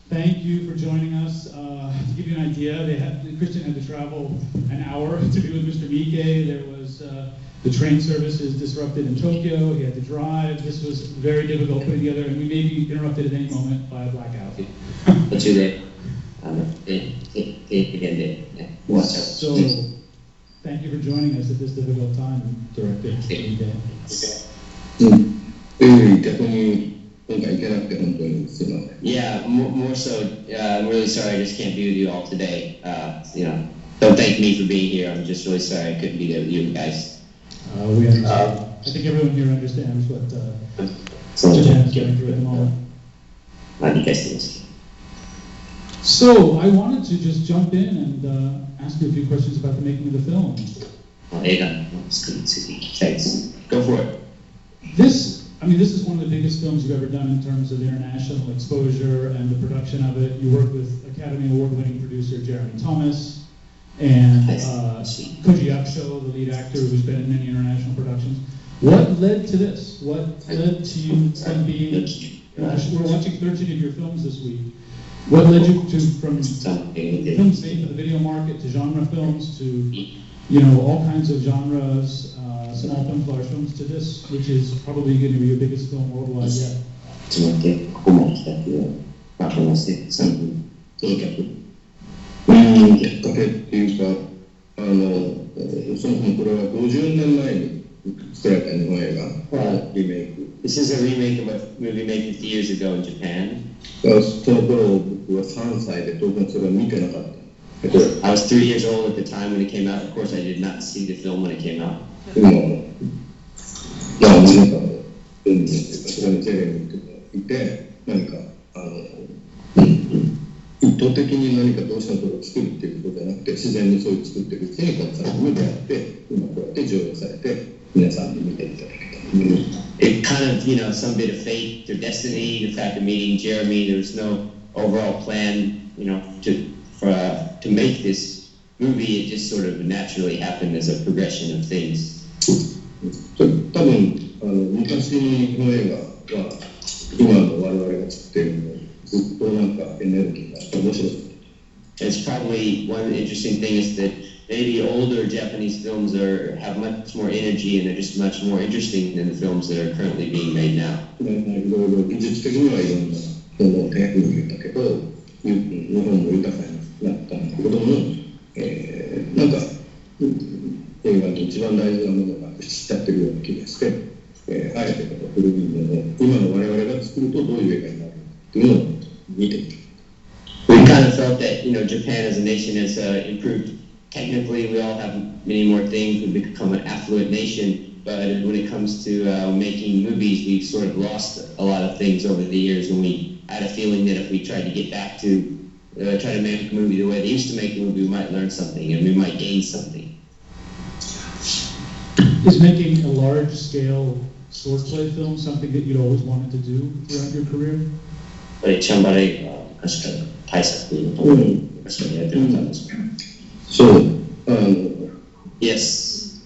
thank you for joining us. To give you an idea, Christian had to travel an hour to be with Mr. Miike. There was the train service is disrupted in Tokyo. He had to drive. This was very difficult putting together, and we may be interrupted at any moment by a blackout. So, thank you for joining us at this difficult time, Director Miike. Yeah, more so, I'm really sorry I just can't be with you all today. Don't thank me for being here. I'm just really sorry I couldn't be there with you guys. We understand. I think everyone here understands what Japan is going through at the moment. So, I wanted to just jump in and ask you a few questions about the making of the film. Go for it. This is one of the biggest films you've ever done in terms of international exposure and the production of it. You worked with Academy Award-winning producer Jeremy Thomas and Koji Yakusho, the lead actor who's been in many international productions. What led to this? What led to you from being... We're watching 13 of your films this week. What led you to from films made for the video market to genre films to all kinds of genres, small films, large films, to this, which is probably going to be your biggest film worldwide yet? This is a remake of a movie made 50 years ago in Japan. I was 3 years old at the time when it came out. Of course, I did not see the film when it came out. It kind of, some bit of fate or destiny, the fact of meeting Jeremy. There was no overall plan, to make this movie. It just sort of naturally happened as a progression of things. It's probably one of the interesting things that maybe older Japanese films have much more energy and they're just much more interesting than the films that are currently being made now. We kind of felt that, Japan as a nation has improved. Technically, we all have many more things. We've become an affluent nation, but when it comes to making movies, we've sort of lost a lot of things over the years, and we had a feeling that if we tried to get back to try to make a movie the way they used to make a movie, we might learn something, and we might gain something. Is making a large-scale swordplay film something that you'd always wanted to do throughout your career? Yes.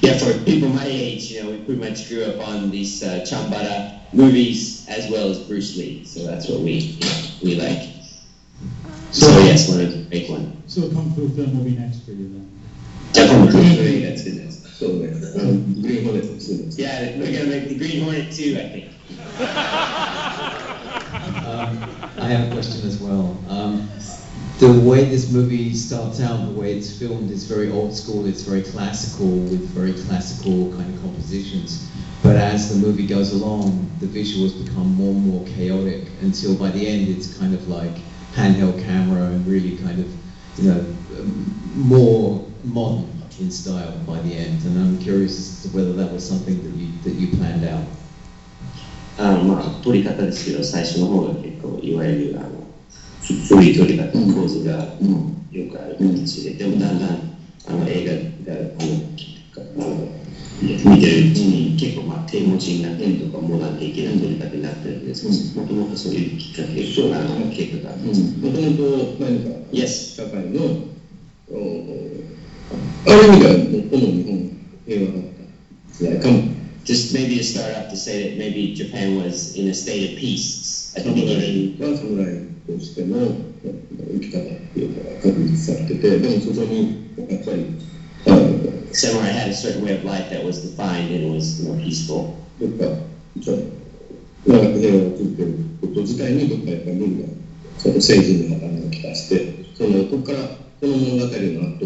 Yeah, for people my age, we pretty much grew up on these Chambara movies as well as Bruce Lee, so that's what we like. So yes, wanted to make one. So a Kung Fu film will be next for you then? Definitely, that's good. Green Hornet. Yeah, we're gonna make the Green Hornet too, I think. I have a question as well. The way this movie starts out, the way it's filmed, is very old school, it's very classical, with very classical kind of compositions. But as the movie goes along, the visuals become more and more chaotic until by the end it's kind of like handheld camera and really kind of, more modern in style by the end. And I'm curious as to whether that was something that you planned out. 撮り方ですけど、最初の方が結構いわゆる古い撮り方の構図がよくある形で、でもだんだん映画が見てるうちに結構手持ちなペンとかもらっていけない取り方になってるんですけど、もともとそういうきっかけ計画があるんです。もともと何か Yes. 社会のある意味では最も日本平和だった時代かも。Just maybe to start off to say that maybe Japan was in a state of peace at the beginning. 侍としての生き方っていうのが確立されてて、でもそこにやっぱりSamurai had a certain way of life that was defined and it was more peaceful. どっか長く平和を作っていること自体にどっかやっぱり無理がその政治に働き出して、ここからこの物語の後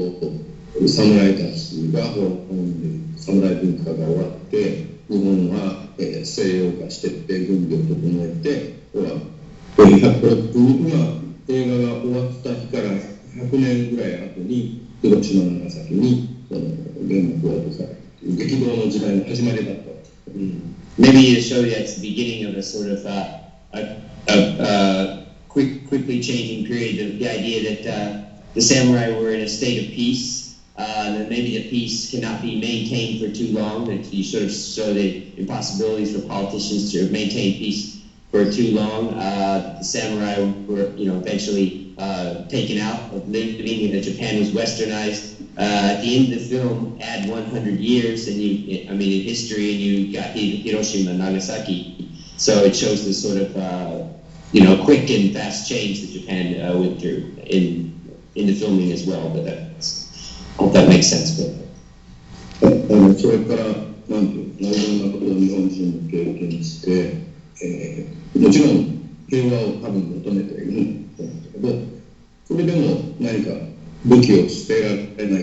侍たちが侍文化が終わって日本は西洋化していって軍備を整えて今映画が終わった日から100年ぐらい後に広島長崎に原爆が落とされるという激動の時代の始まりだった。Maybe to show you that's the beginning of a sort of quickly changing period. The idea that the samurai were in a state of peace. That maybe the peace cannot be maintained for too long. That you sort of show the impossibilities for politicians to maintain peace for too long. The samurai were, eventually taken out of living, and Japan was westernized. At the end of the film, add 100 years, and in history, and you got Hiroshima, Nagasaki. So it shows this sort of, quick and fast change that Japan went through in the filming as well. But I hope that makes sense. それからいろんなことを日本人も経験して、もちろん平和を多分求めているんだけど、それでも何か武器を捨てられない。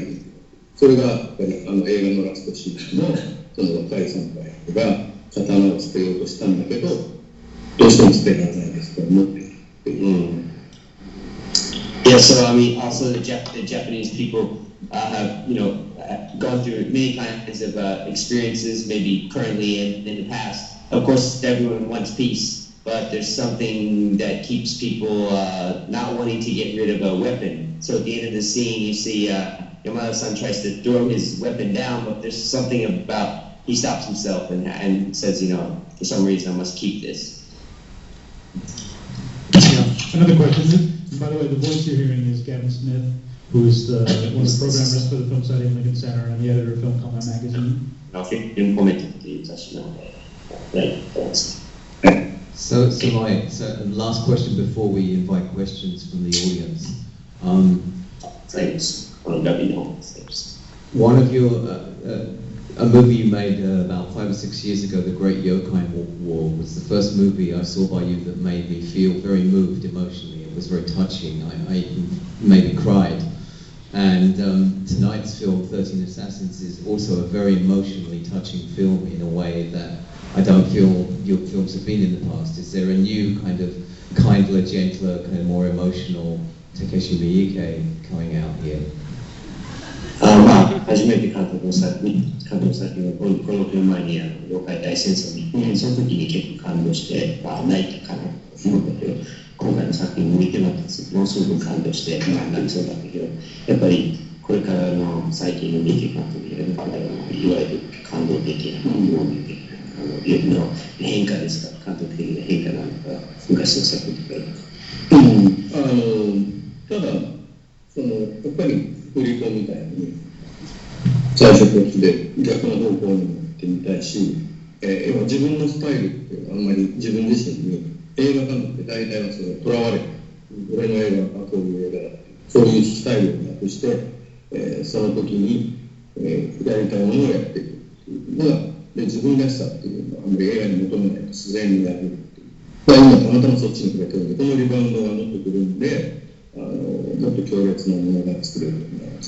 それがやっぱり映画のラストシーンのその若い侍が刀を捨てようとしたんだけど、どうしても捨てられないですと思っているっていう。Yeah, so also the Japanese people have, gone through many kinds of experiences, maybe currently and in the past. Of course, everyone wants peace, but there's something that keeps people not wanting to get rid of a weapon. So at the end of the scene, you see Yamada-san tries to throw his weapon down, but there's something about, he stops himself and says, for some reason I must keep this. Yeah. Another question. By the way, the voice you're hearing is Gavin Smith, who is one of the programmers for the Film Society of Lincoln Center and the editor of Film Comment magazine. So last question before we invite questions from the audience. One of your a movie you made about 5 or 6 years ago, The Great Yokai War, was the first movie I saw by you that made me feel very moved emotionally. It was very touching. I maybe cried. And tonight's film, 13 Assassins, is also a very emotionally touching film in a way that I don't feel your films have been in the past. Is there a new kind of kindler, gentler, kind of more emotional Takashi Miike coming out here? 初めて監督の作品がこのfilm前に妖怪大戦争に行って、その時に結構感動して、泣いたかなと思ったけど、今回の作品も見てなかったですけど、ものすごく感動して、泣きそうだったけど、やっぱりこれからの最近の三池監督いわゆる感動的なの変化ですか、監督的な変化なのか、昔の作品とか。ただやっぱり振り子みたいに最初こっちで逆の方向にも行ってみたいし、自分のスタイルっていうのはあんまり自分自身に映画監督って大体はそれとらわれて俺の映画はこういう映画だってそういうスタイルをなくして、その時に、やりたいものをやっていくっていうのがで自分らしさっていうのはあんまり映画に求めないと自然にやるっていう。今たまたまそっちに触れてるんでこのリバウンドがもっとくるんでもっと強烈なものが作れるようになります。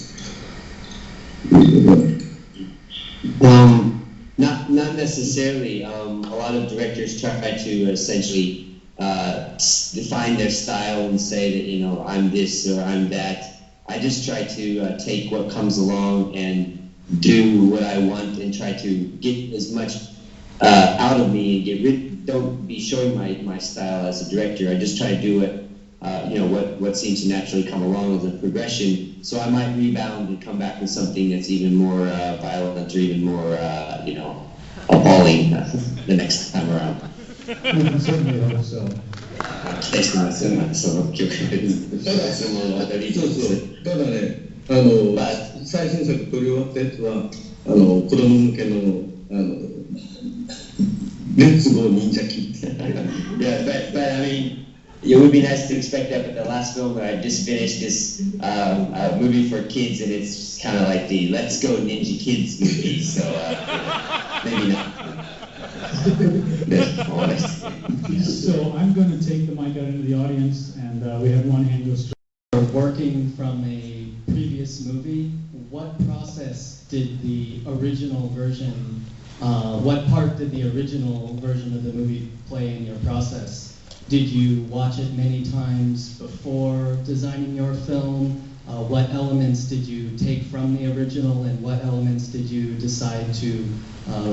Not necessarily. A lot of directors try to essentially define their style and say that I'm this or I'm that. I just try to take what comes along and do what I want and try to get as much out of me and don't be showing my style as a director. I just try to do what seems to naturally come along with the progression. So I might rebound and come back with something that's even more violent or even more, appalling the next time around. We can certainly hope so. 期待してますよ、その曲。ただね、最新作撮り終わったやつは、子供向けの、レッツゴー忍者キッズ。Yeah, but I mean, it would be nice to expect that, but the last film that I just finished is movie for kids, and it's kind of like the Let's Go Ninja Kids movie, so maybe not. That's honest. So I'm going to take the mic out into the audience, and we have one hand go straight. Working from a previous movie, what process did the original version, what part did the original version of the movie play in your process? Did you watch it many times before designing your film? What elements did you take from the original, and what elements did you decide to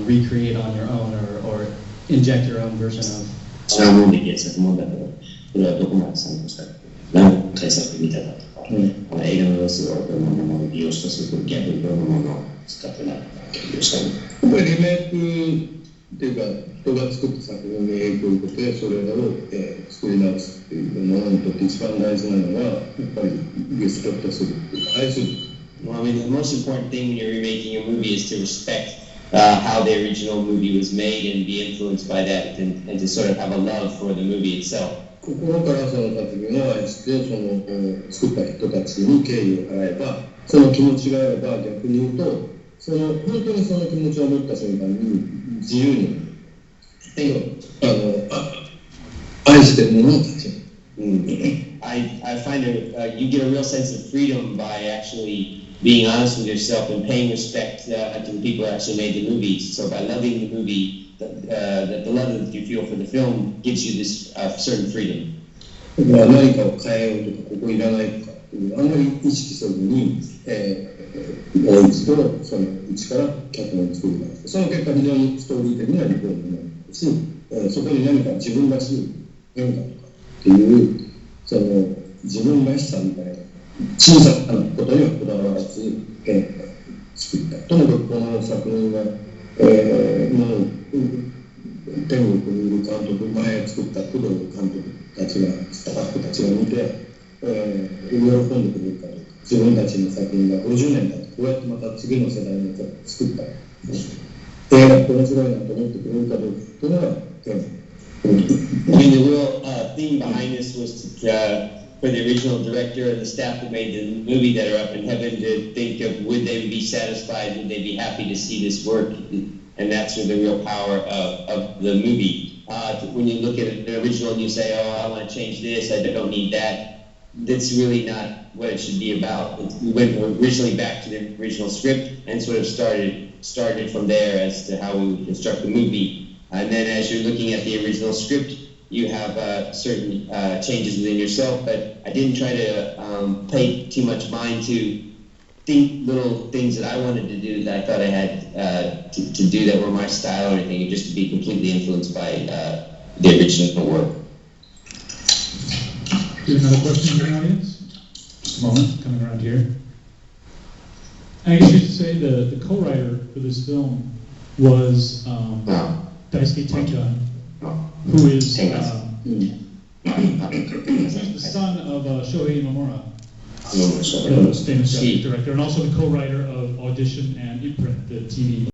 recreate on your own or inject your own version of? それはもうできる作問題だけど、これはどこまで参考したか、何回作見たかとか、映画の様子をどんなものを利用したすると、逆にどんなものを使ってないか利用したり。やっぱりリメイクっていうか、人が作った作品に影響を受けて、それを、作り直すっていうものにとって一番大事なのは、やっぱりリスペクトするっていうか、愛する。Well, I mean, the most important thing when you're remaking a movie is to respect how the original movie was made and be influenced by that, and to sort of have a love for the movie itself. 心からその作品を愛して、作った人たちに敬意を払えば、その気持ちがあれば、逆に言うと、本当にその気持ちを持った瞬間に自由に、愛してるものを立ちる。I find you get a real sense of freedom by actually being honest with yourself and paying respect to the people who actually made the movie. So by loving the movie, the love that you feel for the film gives you this certain freedom. だから何かを変えようとか、ここいらないとかっていう、あんまり意識せずに、もう一度その一から脚本を作ります。その結果、非常にストーリー的なリポートになるし、そこに何か自分らしい変化とかっていう、その自分らしさみたいな小さなことにはこだわらず、作った。とにかくこの作品は、もう天国にいる監督、前作った工藤監督たちが、スタッフたちが見て、喜んでくれるかどうか、自分たちの作品が50年経って、こうやってまた次の世代の人が作った映画って面白いなと思ってくれるかどうかというのが、I mean, the real theme behind this was for the original director and the staff that made the movie that are up in heaven to think of, would they be satisfied, would they be happy to see this work? And that's where the real power of the movie. When you look at the original and you say, oh, I want to change this, I don't need that, that's really not what it should be about. We went originally back to the original script and sort of started from there as to how we would construct the movie. And then as you're looking at the original script, you have certain changes within yourself, but I didn't try to pay too much mind to think little things that I wanted to do that I thought I had to do that were my style or anything, just to be completely influenced by the original work. Do you have another question in the audience? Just a moment, coming around here. I guess you should say the co-writer for this film was Daisuke Tenkan, who is the son of Shohei Imamura, the famous Japanese director, and also the co-writer of Audition and Imprint, the TV